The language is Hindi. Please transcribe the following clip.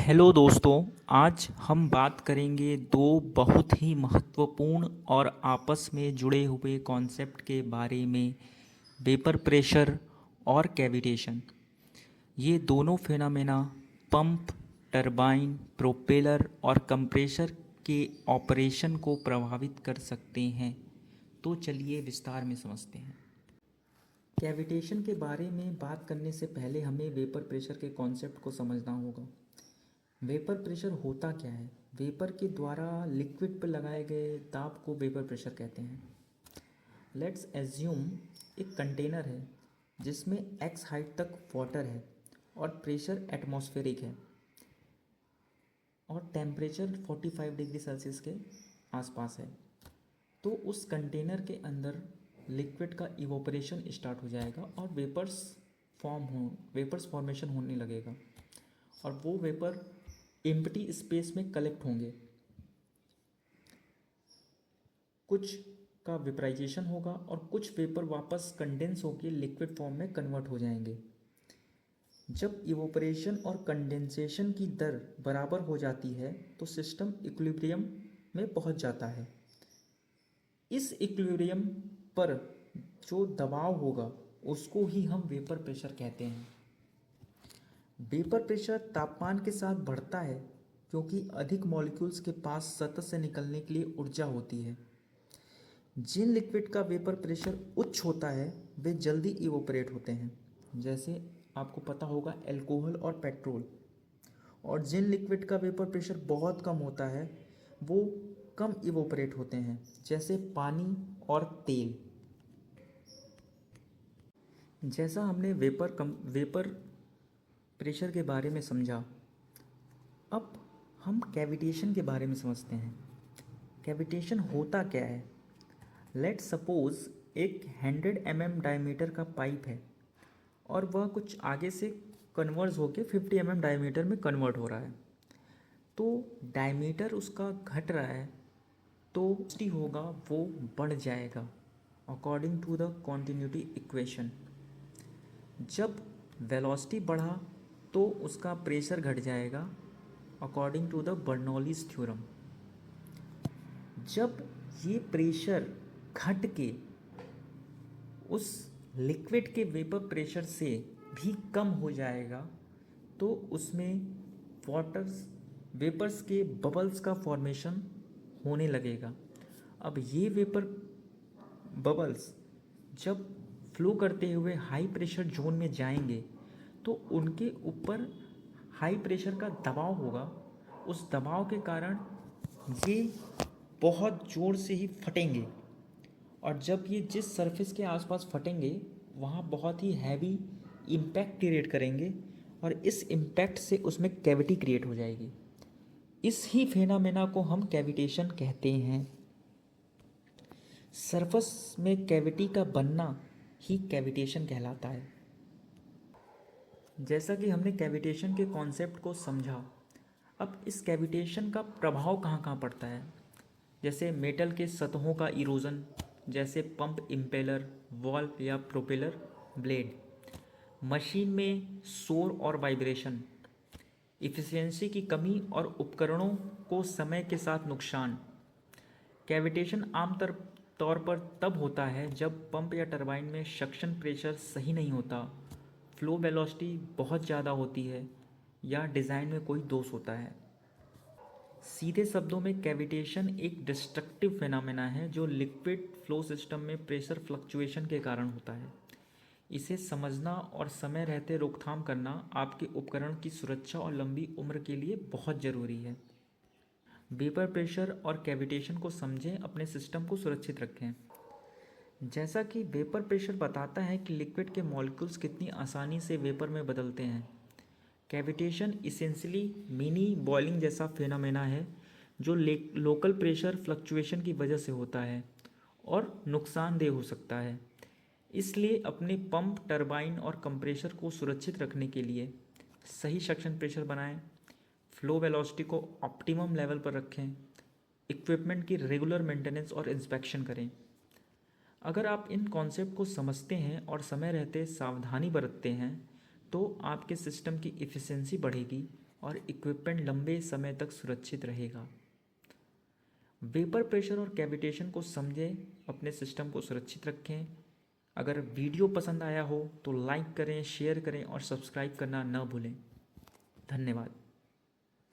हेलो दोस्तों। आज हम बात करेंगे दो बहुत ही महत्वपूर्ण और आपस में जुड़े हुए कॉन्सेप्ट के बारे में। वेपर प्रेशर और कैविटेशन। ये दोनों फेनामेना पंप, टरबाइन, प्रोपेलर और कंप्रेसर के ऑपरेशन को प्रभावित कर सकते हैं। तो चलिए विस्तार में समझते हैं। कैविटेशन के बारे में बात करने से पहले हमें वेपर प्रेशर के कॉन्सेप्ट को समझना होगा। वेपर प्रेशर होता क्या है? वेपर के द्वारा लिक्विड पर लगाए गए दाब को वेपर प्रेशर कहते हैं। लेट्स एज्यूम एक कंटेनर है जिसमें x हाइट तक वाटर है और प्रेशर एटमॉस्फेरिक है और टेम्परेचर 45 डिग्री सेल्सियस के आसपास है। तो उस कंटेनर के अंदर लिक्विड का इवोपरेशन स्टार्ट हो जाएगा और वेपर्स फॉर्मेशन होने लगेगा और वो वेपर एम्प्टी स्पेस में कलेक्ट होंगे। कुछ का वेपराइजेशन होगा और कुछ वेपर वापस कंडेंस होकर लिक्विड फॉर्म में कन्वर्ट हो जाएंगे। जब इवोपरेशन और कंडेंसेशन की दर बराबर हो जाती है तो सिस्टम इक्विलिब्रियम में पहुंच जाता है। इस इक्विलिब्रियम पर जो दबाव होगा उसको ही हम वेपर प्रेशर कहते हैं। वेपर प्रेशर तापमान के साथ बढ़ता है क्योंकि अधिक मॉलिक्यूल्स के पास सतह से निकलने के लिए ऊर्जा होती है। जिन लिक्विड का वेपर प्रेशर उच्च होता है वे जल्दी इवोपरेट होते हैं, जैसे आपको पता होगा अल्कोहल और पेट्रोल। और जिन लिक्विड का वेपर प्रेशर बहुत कम होता है वो कम इवोपरेट होते हैं, जैसे पानी और तेल। जैसा हमने वेपर प्रेशर के बारे में समझा, अब हम कैविटेशन के बारे में समझते हैं। कैविटेशन होता क्या है? लेट्स सपोज एक 100 mm डायमीटर का पाइप है और वह कुछ आगे से कन्वर्ज होकर 50 mm डायमीटर में कन्वर्ट हो रहा है। तो डायमीटर उसका घट रहा है तो वेलोसिटी होगा वो बढ़ जाएगा according to the continuity equation. जब वेलोसिटी बढ़ा तो उसका प्रेशर घट जाएगा according to the Bernoulli's theorem. जब ये प्रेशर घट के उस लिक्विड के वेपर प्रेशर से भी कम हो जाएगा तो उसमें वेपर्स के बबल्स का फॉर्मेशन होने लगेगा। अब ये वेपर बबल्स जब फ्लो करते हुए हाई प्रेशर जोन में जाएंगे तो उनके ऊपर हाई प्रेशर का दबाव होगा। उस दबाव के कारण ये बहुत ज़ोर से ही फटेंगे और जब ये जिस सरफेस के आसपास फटेंगे वहाँ बहुत ही हैवी इम्पैक्ट क्रिएट करेंगे और इस इम्पैक्ट से उसमें कैविटी क्रिएट हो जाएगी। इस ही फेनामेना को हम कैविटेशन कहते हैं। सरफेस में कैविटी का बनना ही कैविटेशन कहलाता है। जैसा कि हमने कैविटेशन के कॉन्सेप्ट को समझा, अब इस कैविटेशन का प्रभाव कहाँ कहाँ पड़ता है? जैसे मेटल के सतहों का इरोजन, जैसे पंप इम्पेलर, वॉल्व या प्रोपेलर ब्लेड। मशीन में शोर और वाइब्रेशन, इफ़िशियंसी की कमी और उपकरणों को समय के साथ नुकसान। कैविटेशन तौर पर तब होता है जब पंप या टरबाइन में सक्शन प्रेशर सही नहीं होता, फ्लो वेलोसिटी बहुत ज़्यादा होती है या डिज़ाइन में कोई दोष होता है। सीधे शब्दों में कैविटेशन एक डिस्ट्रक्टिव फेनामेना है जो लिक्विड फ्लो सिस्टम में प्रेशर फ्लक्चुएशन के कारण होता है। इसे समझना और समय रहते रोकथाम करना आपके उपकरण की सुरक्षा और लंबी उम्र के लिए बहुत ज़रूरी है। वेपर प्रेशर और कैविटेशन को समझें, अपने सिस्टम को सुरक्षित रखें। जैसा कि वेपर प्रेशर बताता है कि लिक्विड के मॉलिक्यूल्स कितनी आसानी से वेपर में बदलते हैं, कैविटेशन इसेंशियली मिनी बॉइलिंग जैसा फेनामेना है जो लोकल प्रेशर फ्लक्चुएशन की वजह से होता है और नुकसानदेह हो सकता है। इसलिए अपने पंप, टरबाइन और कंप्रेसर को सुरक्षित रखने के लिए सही सक्शन प्रेशर बनाएं, फ्लो वेलोसिटी को ऑप्टिमम लेवल पर रखें, इक्विपमेंट की रेगुलर मेंटेनेंस और इंस्पेक्शन करें। अगर आप इन कॉन्सेप्ट को समझते हैं और समय रहते सावधानी बरतते हैं तो आपके सिस्टम की इफ़िशियंसी बढ़ेगी और इक्विपमेंट लंबे समय तक सुरक्षित रहेगा। वेपर प्रेशर और कैविटेशन को समझें, अपने सिस्टम को सुरक्षित रखें। अगर वीडियो पसंद आया हो तो लाइक करें, शेयर करें और सब्सक्राइब करना न भूलें। धन्यवाद।